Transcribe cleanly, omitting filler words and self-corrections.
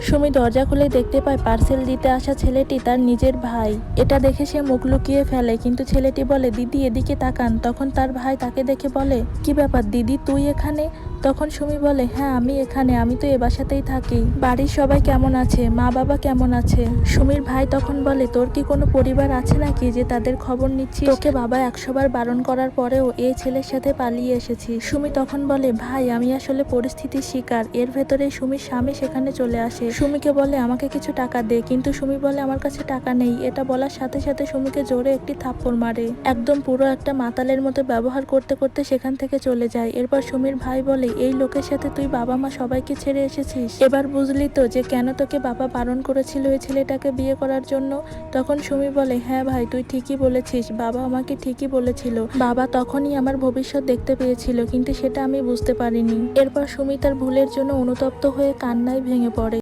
সুমি দরজা খুলে দেখতে পায় পার্সেল দিতে আসা ছেলেটি তার নিজের ভাই। এটা দেখে সে মুখ লুকিয়ে ফেলে, কিন্তু ছেলেটি বলে, দিদি এদিকে তাকান। তখন তার ভাই তাকে দেখে বলে, কি ব্যাপার দিদি, তুই এখানে? তখন সুমি বলে, হ্যাঁ আমি এখানে, আমি তো এ বাসাতেই থাকি। বাড়ির সবাই কেমন আছে, মা বাবা কেমন আছে? সুমির ভাই তখন বলে, তোর কি কোনো পরিবার আছে নাকি যে তাদের খবর নিচ্ছিস? তোকে বাবা 100 বার বারণ করার পরেও এই ছেলের সাথে পালিয়ে এসেছিস। সুমি তখন বলে, ভাই আমি আসলে পরিস্থিতির শিকার। এর ভেতরে সুমির স্বামী সেখানে চলে আসে, সুমিকে বলে আমাকে কিছু টাকা দে, কিন্তু সুমি বলে আমার কাছে টাকা নেই। এটা বলার সাথে সাথে সুমিকে জোরে একটি থাপ্পড় মারে, একদম পুরো একটা মাতালের মতো ব্যবহার করতে করতে সেখান থেকে চলে যায়। এরপর সুমির ভাই বলে, এই লোকের সাথে তুই বাবা মা সবাইকে ছেড়ে এসেছিস, এবার বুঝলি তো যে কেন তোকে বাবা বারণ করেছিল এই ছেলেটাকে বিয়ে করার জন্য? তখন সুমি বলে, হ্যাঁ ভাই তুই ঠিকই বলেছিস, বাবা আমাকে ঠিকই বলেছিল। বাবা তখনই আমার ভবিষ্যৎ দেখতে পেয়েছিল, কিন্তু সেটা আমি বুঝতে পারিনি। এরপর সুমি তার ভুলের জন্য অনুতপ্ত হয়ে কান্নায় ভেঙে পড়ে।